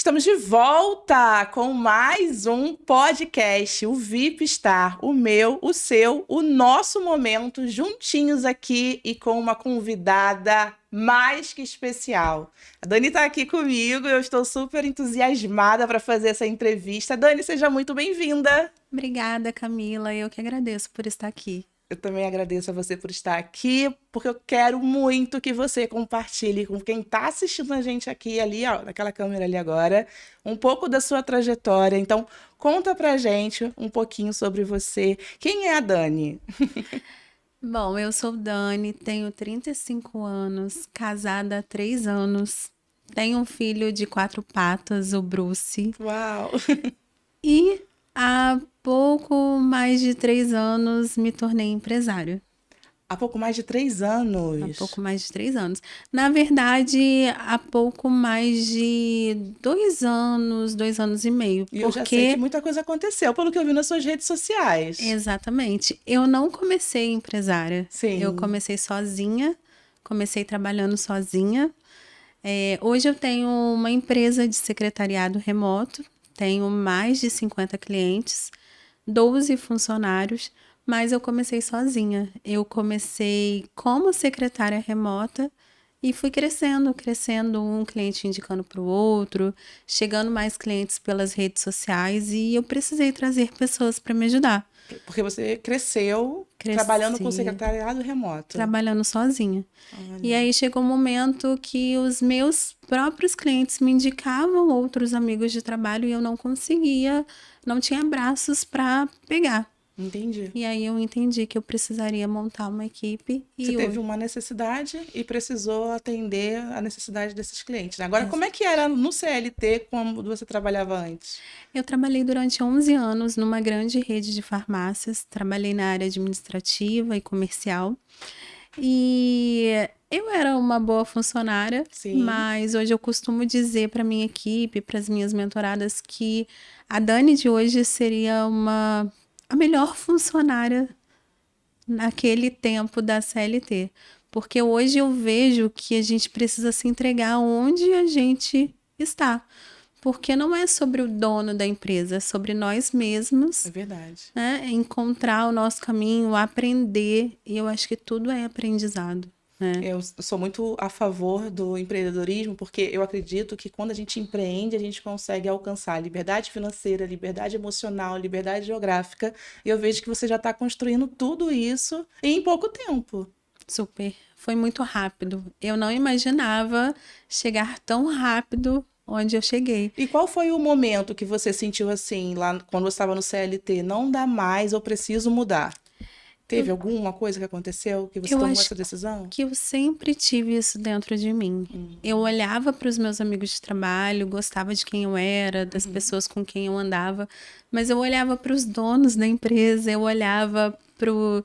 Estamos de volta com mais um podcast, o VIP Star, o meu, o seu, o nosso momento, juntinhos aqui e com uma convidada mais que especial. A Dani está aqui comigo, eu estou super entusiasmada para fazer essa entrevista. Dani, seja muito bem-vinda. Obrigada, Camila. Eu que agradeço por estar aqui. Eu também agradeço a você por estar aqui, porque eu quero muito que você compartilhe com quem está assistindo a gente aqui, ali, ó, naquela câmera ali agora, um pouco da sua trajetória. Então, conta pra gente um pouquinho sobre você. Quem é a Dani? Bom, eu sou Dani, tenho 35 anos, casada há 3 anos, tenho um filho de 4 patas, o Bruce, Uau! e há pouco mais de 3 anos me tornei empresária. Há pouco mais de 3 Há anos. pouco mais de 3 anos. Na verdade, há pouco mais de 2 anos e meio, E eu já sei que porque muita coisa aconteceu, pelo que eu vi nas suas redes sociais. exatamente. Eu não comecei empresária. Eu Sim. comecei sozinha, comecei trabalhando sozinha. Hoje eu tenho uma empresa de secretariado remoto, tenho mais de 50 clientes, 12 funcionários, mas eu comecei sozinha. Eu comecei como secretária remota e fui crescendo, crescendo, um cliente indicando para o outro, chegando mais clientes pelas redes sociais e eu precisei trazer pessoas para me ajudar. Porque você cresceu trabalhando com Cresci secretariado remoto. trabalhando sozinha. E Olha. aí chegou um momento que os meus próprios clientes me indicavam outros amigos de trabalho e eu não conseguia, não tinha braços para pegar. Entendi. E aí eu entendi que eu precisaria montar uma equipe Você e teve hoje. uma necessidade e precisou atender a necessidade desses clientes, né? Agora, Ex- como é que era no CLT quando você trabalhava antes? Eu trabalhei durante 11 anos numa grande rede de farmácias, trabalhei na área administrativa e comercial. E eu era uma boa funcionária, Sim, mas hoje eu costumo dizer para minha equipe, para as minhas mentoradas, que a Dani de hoje seria a melhor funcionária naquele tempo da CLT. Porque hoje eu vejo que a gente precisa se entregar onde a gente está. Porque não é sobre o dono da empresa, é sobre nós é mesmos, verdade. né? Encontrar o nosso caminho, aprender. E eu acho que tudo é aprendizado, né? Eu sou muito a favor do empreendedorismo, porque eu acredito que quando a gente empreende, a gente consegue alcançar liberdade financeira, liberdade emocional, liberdade geográfica. E eu vejo que você já está construindo tudo isso em pouco tempo. Super. Foi muito rápido. Eu não imaginava chegar tão rápido onde eu cheguei. E qual foi o momento que você sentiu assim, lá quando você estava no CLT? Não dá mais, eu preciso mudar. Teve Eu, alguma coisa que aconteceu que você eu tomou acho essa decisão? que eu sempre tive isso dentro de mim. Eu olhava para os meus amigos de trabalho, gostava de quem eu era, das pessoas com quem eu andava, mas eu olhava para os donos da empresa, eu olhava pro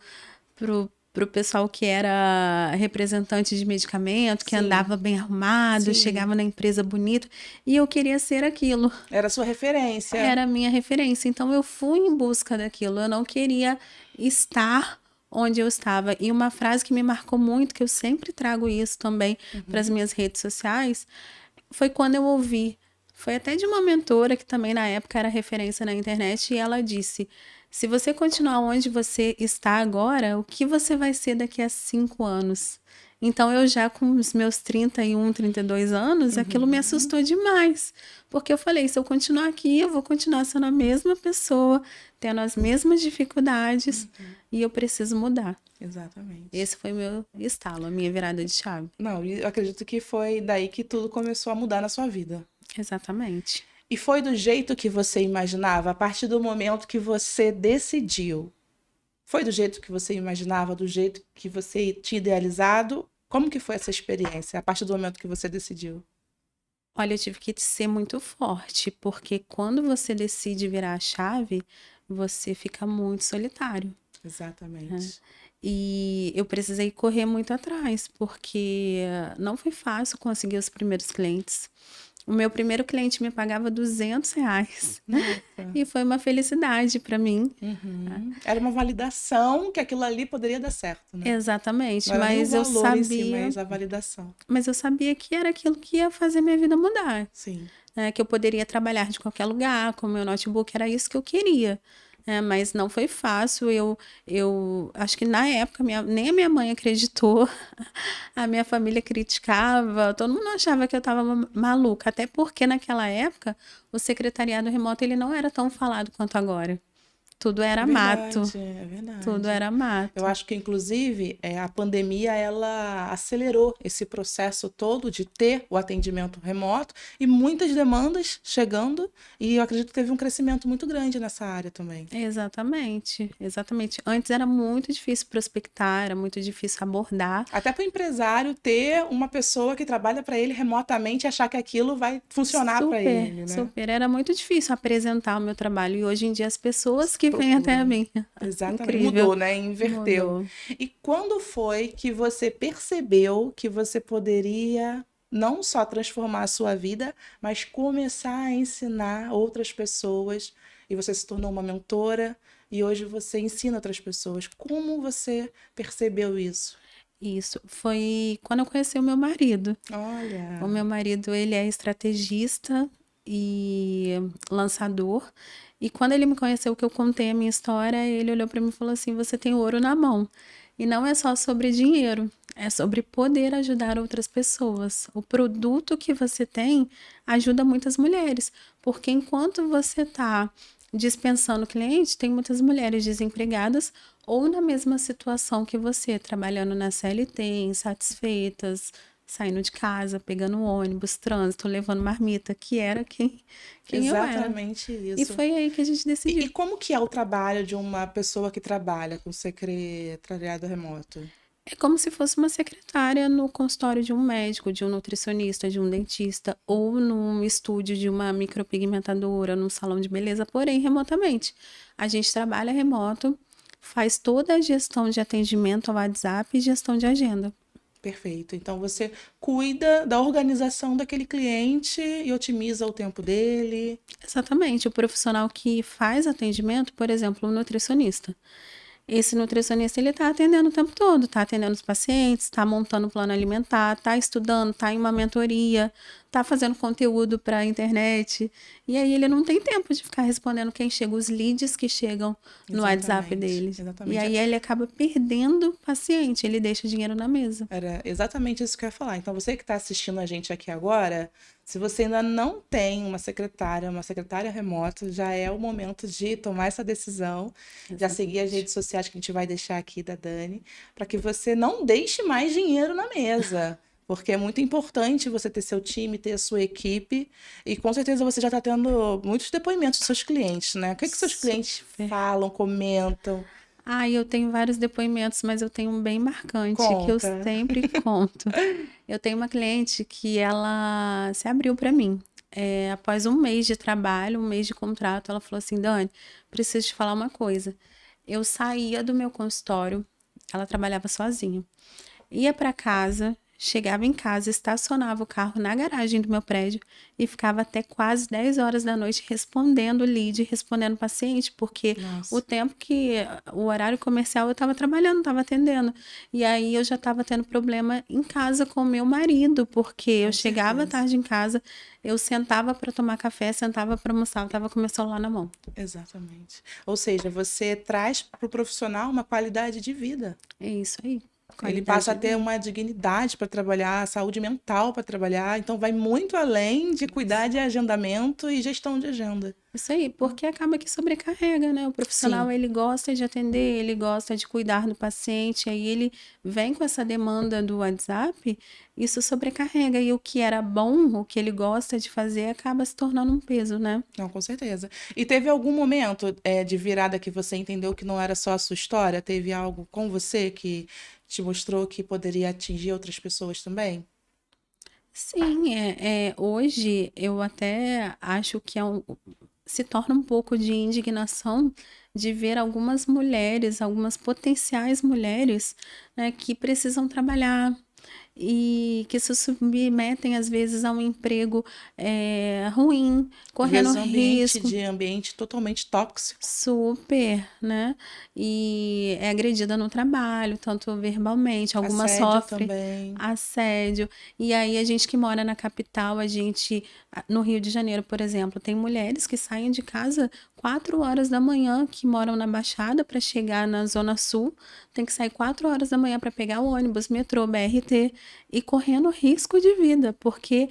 pessoal que era representante de medicamento, que Sim, andava bem arrumado, sim. chegava na empresa bonito, e eu queria ser aquilo. Era a sua referência. Era a minha referência. Então eu fui em busca daquilo. Eu não queria estar onde eu estava. E uma frase que me marcou muito, que eu sempre trago isso também para as minhas redes sociais, foi quando eu ouvi. Foi até de uma mentora que também na época era referência na internet e ela disse: se você continuar onde você está agora, o que você vai ser daqui a 5 anos? Então, eu já com os meus 31, 32 anos, aquilo me Uhum, assustou demais. Porque eu falei, se eu continuar aqui, eu vou continuar sendo a mesma pessoa, tendo as mesmas dificuldades, e eu preciso mudar. exatamente. Esse foi meu estalo, a minha virada de chave. Não, e eu acredito que foi daí que tudo começou a mudar na sua vida. Exatamente. E foi do jeito que você imaginava, a partir do momento que você decidiu. Foi do jeito que você imaginava, do jeito que você tinha idealizado? Como que foi essa experiência, a partir do momento que você decidiu? Olha, eu tive que ser muito forte, porque quando você decide virar a chave, você fica muito solitário. Exatamente. E eu precisei correr muito atrás, porque não foi fácil conseguir os primeiros clientes. O meu primeiro cliente me pagava R$ 200. Nossa. E foi uma felicidade para mim. Era uma validação que aquilo ali poderia dar certo, né? Exatamente, Não era nem o mas eu valor em si, sabia, mas a validação. mas eu sabia que era aquilo que ia fazer minha vida mudar, Sim. né? Que eu poderia trabalhar de qualquer lugar, com o meu notebook, era isso que eu queria. Mas não foi fácil. Eu acho que na época nem a minha mãe acreditou, a minha família criticava, todo mundo achava que eu estava maluca, até porque naquela época o secretariado remoto ele não era tão falado quanto agora. Tudo era mato, É verdade. tudo era Eu mato. acho que, inclusive, a pandemia ela acelerou esse processo todo de ter o atendimento remoto e muitas demandas chegando, e eu acredito que teve um crescimento muito grande nessa área também. Exatamente, exatamente. Antes era muito difícil prospectar, era muito difícil abordar. Até para o empresário ter uma pessoa que trabalha para ele remotamente e achar que aquilo vai funcionar para ele, né? Super. Era muito difícil apresentar o meu trabalho. E hoje em dia as pessoas que vêm até mim. Exatamente. Incrível. Mudou, né? Inverteu. Mudou. E quando foi que você percebeu que você poderia não só transformar a sua vida, mas começar a ensinar outras pessoas? E você se tornou uma mentora e hoje você ensina outras pessoas. Como você percebeu isso? Isso. Foi quando eu conheci o meu marido. Olha. O meu marido, ele é estrategista e lançador. E quando ele me conheceu, que eu contei a minha história, ele olhou para mim e falou assim: você tem ouro na mão. E não é só sobre dinheiro, é sobre poder ajudar outras pessoas. O produto que você tem ajuda muitas mulheres, porque enquanto você está dispensando cliente, tem muitas mulheres desempregadas ou na mesma situação que você, trabalhando na CLT, insatisfeitas, saindo de casa, pegando um ônibus, trânsito, levando marmita, que era quem eu era. Exatamente isso. E foi aí que a gente decidiu. E como que é o trabalho de uma pessoa que trabalha com secretariado remoto? É como se fosse uma secretária no consultório de um médico, de um nutricionista, de um dentista, ou num estúdio de uma micropigmentadora, num salão de beleza, porém remotamente. A gente trabalha remoto, faz toda a gestão de atendimento ao WhatsApp e gestão de agenda. Perfeito. Então você cuida da organização daquele cliente e otimiza o tempo dele. Exatamente. O profissional que faz atendimento, por exemplo, o nutricionista. Esse nutricionista, ele está atendendo o tempo todo, está atendendo os pacientes, está montando plano alimentar, está estudando, está em uma mentoria, está fazendo conteúdo para a internet. E aí ele não tem tempo de ficar respondendo quem chega, os leads que chegam no WhatsApp dele. Exatamente. E aí ele acaba perdendo o paciente, ele deixa o dinheiro na mesa. Era exatamente isso que eu ia falar. Então você que está assistindo a gente aqui agora, se você ainda não tem uma secretária remota, já é o momento de tomar essa decisão, já seguir as redes sociais que a gente vai deixar aqui da Dani, para que você não deixe mais dinheiro na mesa. Porque é muito importante você ter seu time, ter a sua equipe, e com certeza você já está tendo muitos depoimentos dos seus clientes, né? O que seus clientes falam, comentam? Eu tenho vários depoimentos, mas eu tenho um bem marcante Conta. que eu sempre conto. Eu tenho uma cliente que ela se abriu para mim. Após um mês de trabalho, um mês de contrato, ela falou assim: Dani, preciso te falar uma coisa. Eu saía do meu consultório, ela trabalhava sozinha, ia para casa, chegava em casa, estacionava o carro na garagem do meu prédio e ficava até quase 10 horas da noite respondendo lead, respondendo paciente, porque Nossa. o tempo que o horário comercial eu estava trabalhando, estava atendendo. E aí eu já estava tendo problema em casa com o meu marido, porque eu chegava tarde em casa, eu sentava para tomar café, sentava para almoçar, eu estava com meu celular na mão. Exatamente. Ou seja, você traz para o profissional uma qualidade de vida. É isso aí. Ele passa a ter uma dignidade para trabalhar, saúde mental para trabalhar, então vai muito além de cuidar de agendamento e gestão de agenda. Isso aí, porque acaba que sobrecarrega, né? O profissional, ele gosta de atender, ele gosta de cuidar do paciente, aí ele vem com essa demanda do WhatsApp, isso sobrecarrega, e o que era bom, o que ele gosta de fazer, acaba se tornando um peso, né? Não, com certeza. E teve algum momento de virada que você entendeu que não era só a sua história? Teve algo com você que te mostrou que poderia atingir outras pessoas também? Sim, hoje eu até acho que se torna um pouco de indignação de ver algumas mulheres, algumas potenciais mulheres, né, que precisam trabalhar e que se submetem, às vezes, a um emprego ruim, Às correndo vezes risco. ambiente totalmente tóxico. Super, né? E é agredida no trabalho, tanto verbalmente, algumas Assédio sofrem também. assédio. E aí a gente que mora na capital, no Rio de Janeiro, por exemplo, tem mulheres que saem de casa 4 horas da manhã, que moram na Baixada para chegar na Zona Sul, tem que sair 4 horas da manhã para pegar o ônibus, metrô, BRT e correndo risco de vida, porque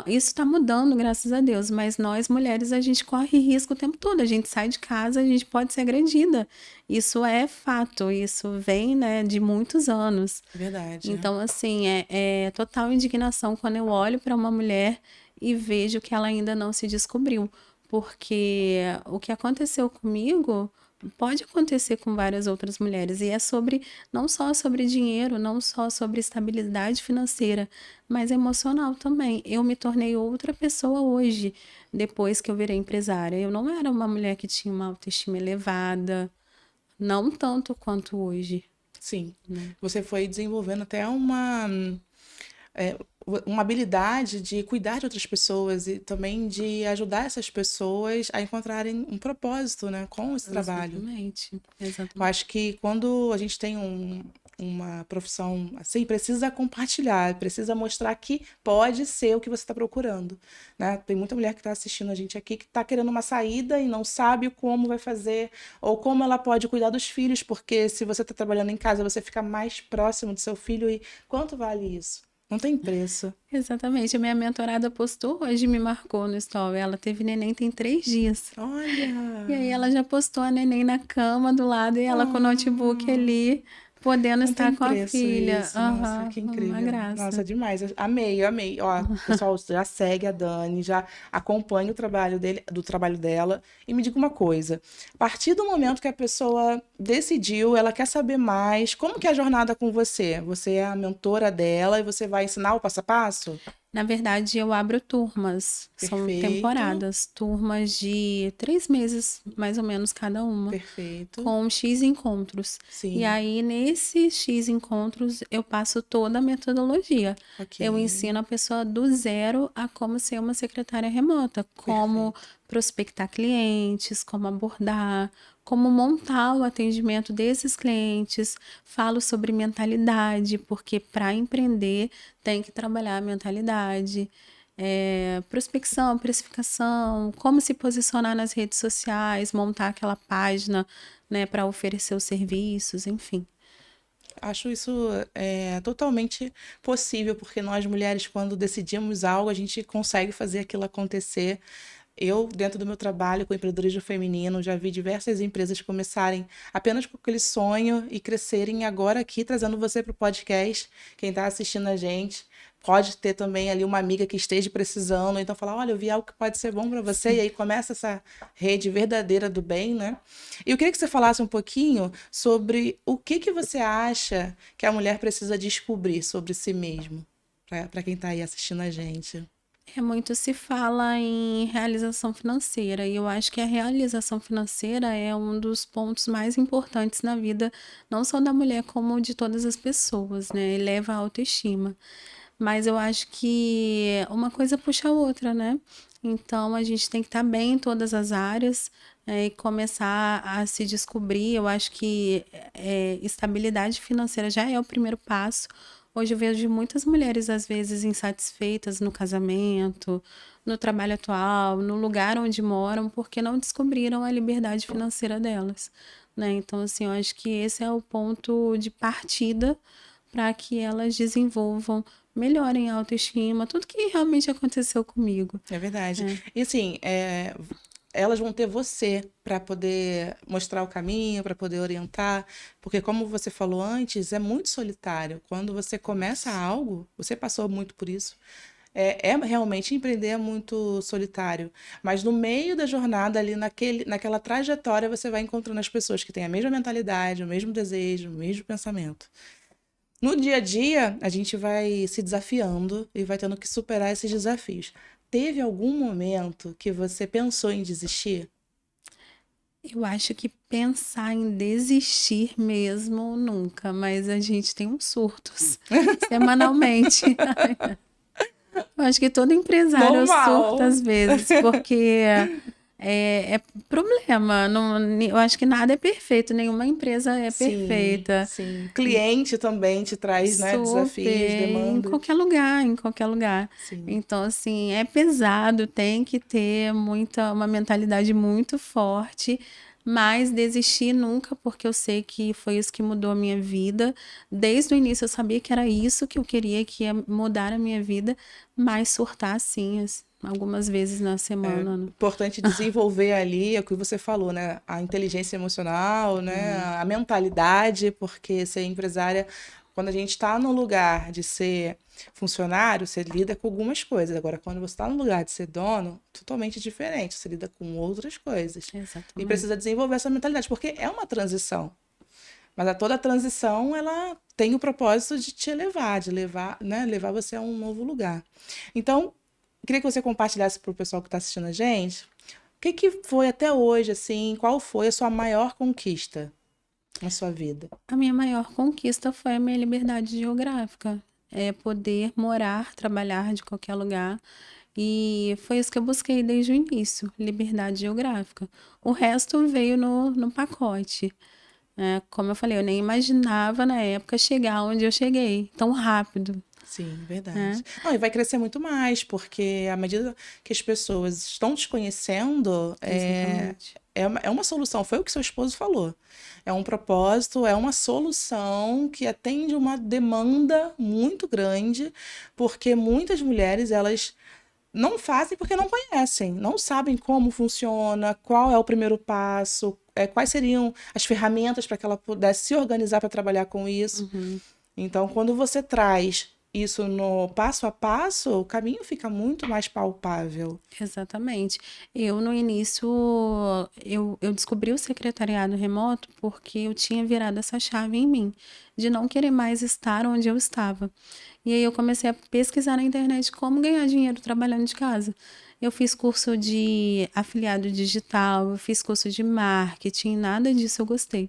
isso está mudando, graças a Deus, mas nós mulheres a gente corre risco o tempo todo, a gente sai de casa, a gente pode ser agredida. Isso é fato, isso vem, né, de muitos anos. Verdade. Então, assim, é total indignação quando eu olho para uma mulher e vejo que ela ainda não se descobriu. Porque o que aconteceu comigo pode acontecer com várias outras mulheres. E é não só sobre dinheiro, não só sobre estabilidade financeira, mas emocional também. Eu me tornei outra pessoa hoje, depois que eu virei empresária. Eu não era uma mulher que tinha uma autoestima elevada, não tanto quanto hoje. Sim. Né? Você foi desenvolvendo até é, uma habilidade de cuidar de outras pessoas e também de ajudar essas pessoas a encontrarem um propósito, né, com esse trabalho. Exatamente, Eu exatamente. acho que quando a gente tem uma profissão assim, precisa compartilhar, precisa mostrar que pode ser o que você está procurando, né? Tem muita mulher que está assistindo a gente aqui que está querendo uma saída e não sabe como vai fazer ou como ela pode cuidar dos filhos, porque se você está trabalhando em casa, você fica mais próximo do seu filho e quanto vale isso? Não tem preço. Exatamente. A minha mentorada postou hoje, me marcou no story. Ela teve neném tem 3 dias. E aí Olha! ela já postou a neném na cama do lado e ela com o notebook Ah. ali, podendo Não tem estar com a preço filha. isso. Nossa, Aham, que uma incrível. Nossa, graça. demais. Amei, amei. Ó, o pessoal já segue a Dani, já acompanha o trabalho dele, do trabalho dela. E me diga uma coisa: a partir do momento que a pessoa decidiu, ela quer saber mais, como que é a jornada com você? Você é a mentora dela e você vai ensinar o passo a passo? Na verdade, eu abro turmas, são Perfeito, temporadas, turmas de 3 meses, mais ou menos, cada uma, perfeito. com X encontros. E Sim, aí, nesses X encontros, eu passo toda a metodologia. ok. Eu ensino a pessoa do zero a como ser uma secretária remota, como Perfeito. prospectar clientes, como abordar, como montar o atendimento desses clientes. Falo sobre mentalidade, porque para empreender tem que trabalhar a mentalidade. Prospecção, precificação, como se posicionar nas redes sociais, montar aquela página, né, para oferecer os serviços, enfim. Acho isso totalmente possível, porque nós mulheres, quando decidimos algo, a gente consegue fazer aquilo acontecer. Eu, dentro do meu trabalho com empreendedorismo feminino, já vi diversas empresas começarem apenas com aquele sonho e crescerem agora aqui, trazendo você para o podcast. Quem está assistindo a gente pode ter também ali uma amiga que esteja precisando, então falar, olha, eu vi algo que pode ser bom para você, e aí começa essa rede verdadeira do bem, né? E eu queria que você falasse um pouquinho sobre o que você acha que a mulher precisa descobrir sobre si mesmo, para quem está aí assistindo a gente. Muito se fala em realização financeira, e eu acho que a realização financeira é um dos pontos mais importantes na vida, não só da mulher, como de todas as pessoas, né? Eleva a autoestima. Mas eu acho que uma coisa puxa a outra, né? Então a gente tem que estar bem em todas as áreas, e começar a se descobrir. Eu acho que estabilidade financeira já é o primeiro passo. Hoje eu vejo muitas mulheres, às vezes, insatisfeitas no casamento, no trabalho atual, no lugar onde moram, porque não descobriram a liberdade financeira delas, né? Então, assim, eu acho que esse é o ponto de partida para que elas desenvolvam, melhorem a autoestima, tudo que realmente aconteceu comigo. É verdade. É. E assim, elas vão ter você para poder mostrar o caminho, para poder orientar, porque como você falou antes, é muito solitário. Quando você começa algo, você passou muito por isso. Realmente empreender é muito solitário, mas no meio da jornada ali naquela trajetória você vai encontrando as pessoas que têm a mesma mentalidade, o mesmo desejo, o mesmo pensamento. No dia a dia, a gente vai se desafiando e vai tendo que superar esses desafios. Teve algum momento que você pensou em desistir? Eu acho que pensar em desistir mesmo, nunca, mas a gente tem uns surtos semanalmente. Eu acho que todo empresário surta Normal. às vezes, porque é problema. Eu acho que nada é perfeito, nenhuma empresa é Sim, perfeita. sim. Cliente também te traz, né, Super, desafios, em demandas. qualquer lugar, em qualquer lugar. Sim. Então, assim, é pesado, tem que ter uma mentalidade muito forte, mas desistir nunca, porque eu sei que foi isso que mudou a minha vida. Desde o início eu sabia que era isso que eu queria, que ia mudar a minha vida, mas surtar, sim, algumas vezes na semana, né? Importante desenvolver ali, é o que você falou, né? A inteligência emocional, né? A mentalidade, porque ser empresária, quando a gente está no lugar de ser funcionário, você lida com algumas coisas. Agora, quando você está no lugar de ser dono, totalmente diferente. Você lida com outras coisas. E Exatamente. precisa desenvolver essa mentalidade, porque é uma transição. Mas toda transição, ela tem o propósito de te elevar, de levar, né? Levar você a um novo lugar. Então, queria que você compartilhasse para o pessoal que está assistindo a gente, o que que foi até hoje, assim, qual foi a sua maior conquista na sua vida? A minha maior conquista foi a minha liberdade geográfica. É poder morar, trabalhar de qualquer lugar. E foi isso que eu busquei desde o início, liberdade geográfica. O resto veio no pacote. Como eu falei, eu nem imaginava na época chegar onde eu cheguei, tão rápido, Sim, verdade. né? Não, e vai crescer muito mais, porque à medida que as pessoas estão te conhecendo, Exatamente. é uma solução. Foi o que seu esposo falou. É um propósito, é uma solução que atende uma demanda muito grande, porque muitas mulheres, elas não fazem porque não conhecem, não sabem como funciona, qual é o primeiro passo, quais seriam as ferramentas para que ela pudesse se organizar para trabalhar com isso. Uhum. Então, quando você traz isso no passo a passo, o caminho fica muito mais palpável. Exatamente. Eu, no início, eu descobri o secretariado remoto porque eu tinha virado essa chave em mim, de não querer mais estar onde eu estava. E aí eu comecei a pesquisar na internet como ganhar dinheiro trabalhando de casa. Eu fiz curso de afiliado digital, eu fiz curso de marketing, nada disso eu gostei.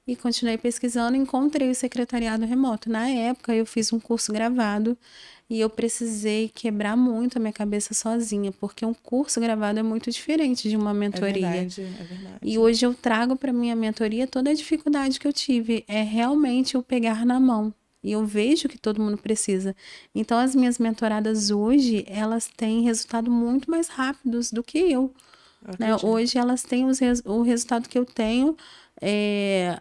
E continuei pesquisando, encontrei o secretariado remoto. Na época, eu fiz um curso gravado e eu precisei quebrar muito a minha cabeça sozinha, porque um curso gravado é muito diferente de uma É mentoria. verdade, é E verdade. hoje eu trago para minha mentoria toda a dificuldade que eu tive. É realmente o pegar na mão. E eu vejo que todo mundo precisa. Então, as minhas mentoradas hoje, elas têm resultado muito mais rápidos do que eu. Eu Né? acredito. Hoje elas têm o resultado que eu tenho. é,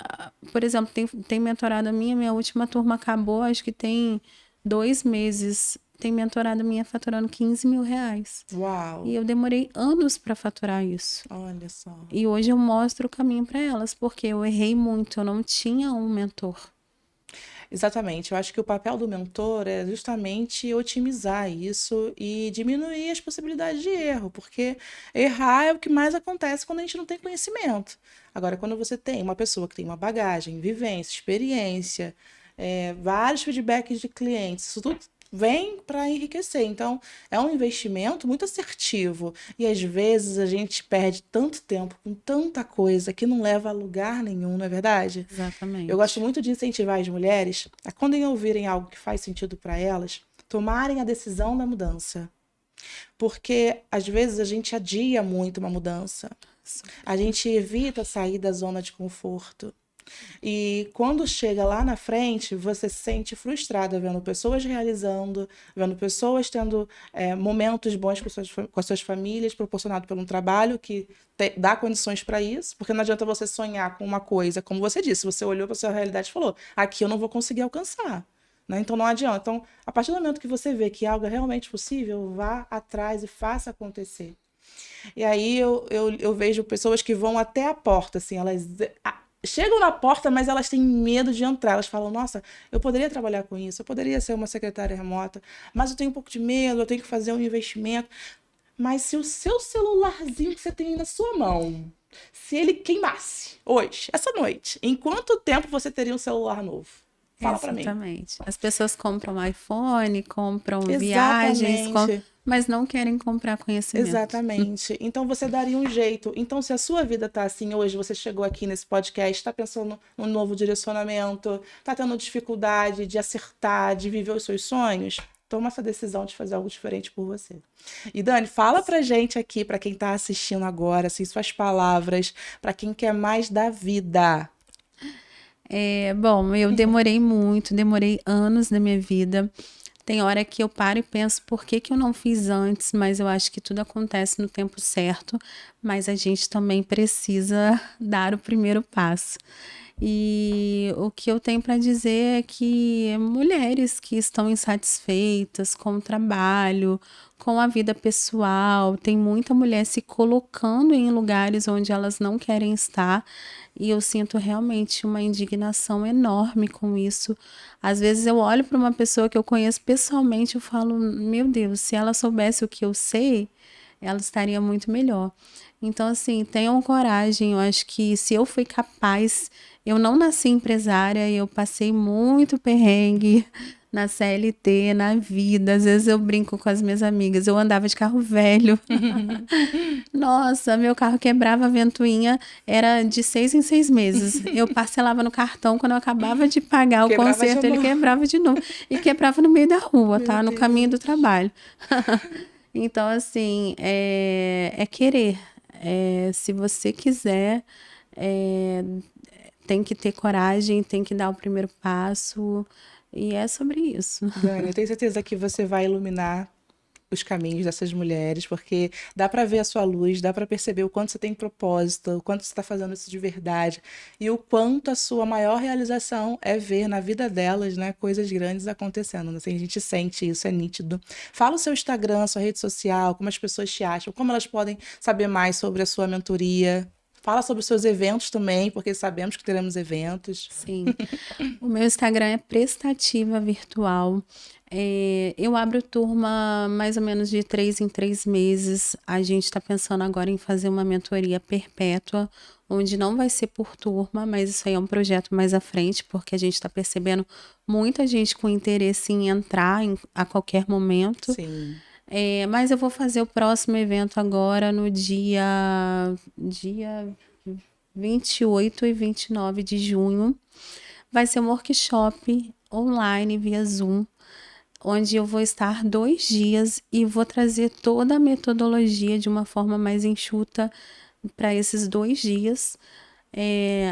por exemplo, tem mentorada minha última turma acabou, acho que tem 2 meses. Tem mentorada minha faturando R$ 15.000. Uau, E eu demorei anos para faturar isso. olha só. E hoje eu mostro o caminho para elas, porque eu errei muito, eu não tinha um mentor. Exatamente. Eu acho que o papel do mentor é justamente otimizar isso e diminuir as possibilidades de erro, porque errar é o que mais acontece quando a gente não tem conhecimento. Agora, quando você tem uma pessoa que tem uma bagagem, vivência, experiência, vários feedbacks de clientes, isso tudo vem para enriquecer. Então, é um investimento muito assertivo. E às vezes a gente perde tanto tempo com tanta coisa que não leva a lugar nenhum, não é verdade? Eu gosto Exatamente. muito de incentivar as mulheres a, quando ouvirem algo que faz sentido para elas, tomarem a decisão da mudança. Porque às vezes a gente adia muito uma mudança. A gente evita sair da zona de conforto. E quando chega lá na frente, você se sente frustrada vendo pessoas realizando, vendo pessoas tendo momentos bons com as suas famílias, proporcionado por um trabalho que dá condições para isso, porque não adianta você sonhar com uma coisa, como você disse, você olhou para a sua realidade e falou: aqui eu não vou conseguir alcançar. Né? Então não adianta. Então, a partir do momento que você vê que algo é realmente possível, vá atrás e faça acontecer. E aí eu vejo pessoas que vão até a porta, assim, elas chegam na porta, mas elas têm medo de entrar. Elas falam: nossa, eu poderia trabalhar com isso, eu poderia ser uma secretária remota, mas eu tenho um pouco de medo, eu tenho que fazer um investimento. Mas se o seu celularzinho que você tem aí na sua mão, se ele queimasse hoje, essa noite, em quanto tempo você teria um celular novo? Fala pra mim. Exatamente. As pessoas compram iPhone, compram viagens, Exatamente. mas não querem comprar conhecimento. Exatamente. Então você daria um jeito. Então, se a sua vida tá assim hoje, você chegou aqui nesse podcast, está pensando num novo direcionamento, tá tendo dificuldade de acertar, de viver os seus sonhos, toma essa decisão de fazer algo diferente por você. E Dani, fala pra gente aqui, pra quem tá assistindo agora, assim, suas palavras, pra quem quer mais da vida. Bom, eu demorei anos da minha vida. Tem hora que eu paro e penso por que que eu não fiz antes, mas eu acho que tudo acontece no tempo certo, mas a gente também precisa dar o primeiro passo. E o que eu tenho para dizer é que mulheres que estão insatisfeitas com o trabalho, com a vida pessoal, tem muita mulher se colocando em lugares onde elas não querem estar, e eu sinto realmente uma indignação enorme com isso. Às vezes eu olho para uma pessoa que eu conheço pessoalmente e falo, meu Deus, se ela soubesse o que eu sei, ela estaria muito melhor. Então, assim, tenham coragem. Eu acho que se eu fui capaz, eu não nasci empresária, eu passei muito perrengue na CLT, na vida. Às vezes eu brinco com as minhas amigas, eu andava de carro velho. Nossa, meu carro quebrava a ventoinha, era de 6 em 6 meses. Eu parcelava no cartão, quando eu acabava de pagar o Quebrava de conserto, ele novo. quebrava de novo. E quebrava no meio da rua, Meu tá? No caminho do Deus. trabalho. Então, assim, é querer. Se você quiser, é, tem que ter coragem, tem que dar o primeiro passo. E é sobre isso. Dani, eu tenho certeza que você vai iluminar os caminhos dessas mulheres, porque dá para ver a sua luz, dá para perceber o quanto você tem propósito, o quanto você está fazendo isso de verdade e o quanto a sua maior realização é ver na vida delas, né, coisas grandes acontecendo. Assim, a gente sente isso, é nítido. Fala o seu Instagram, sua rede social, como as pessoas te acham, como elas podem saber mais sobre a sua mentoria. Fala sobre os seus eventos também, porque sabemos que teremos eventos. Sim. O meu Instagram é Prestativa Virtual. Eu abro turma mais ou menos de 3 em 3 meses. A gente está pensando agora em fazer uma mentoria perpétua, onde não vai ser por turma, mas isso aí é um projeto mais à frente, porque a gente está percebendo muita gente com interesse em entrar a qualquer momento. Sim. Mas eu vou fazer o próximo evento agora no dia 28 e 29 de junho. Vai ser um workshop online via Zoom, onde eu vou estar 2 dias e vou trazer toda a metodologia de uma forma mais enxuta para esses 2 dias.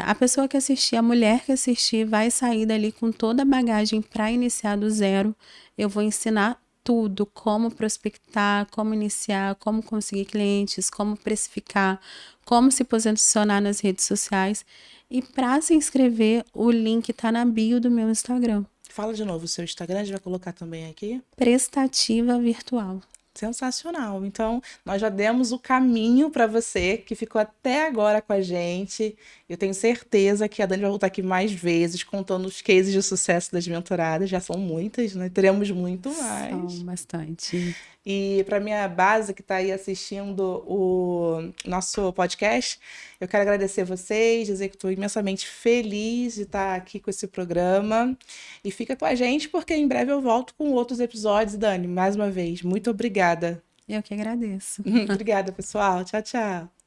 A pessoa que assistir, a mulher que assistir, vai sair dali com toda a bagagem para iniciar do zero. Eu vou ensinar tudo, como prospectar, como iniciar, como conseguir clientes, como precificar, como se posicionar nas redes sociais. E para se inscrever, o link está na bio do meu Instagram. Fala de novo o seu Instagram, a gente vai colocar também aqui. Prestativa Virtual. Sensacional. Então, nós já demos o caminho para você que ficou até agora com a gente. Eu tenho certeza que a Dani vai voltar aqui mais vezes, contando os cases de sucesso das mentoradas. Já são muitas, né? Teremos muito mais. São bastante. E para minha base que está aí assistindo o nosso podcast, eu quero agradecer vocês, dizer que estou imensamente feliz de estar aqui com esse programa. E fica com a gente, porque em breve eu volto com outros episódios. Dani, mais uma vez, muito obrigada. Eu que agradeço. Obrigada, pessoal. Tchau, tchau.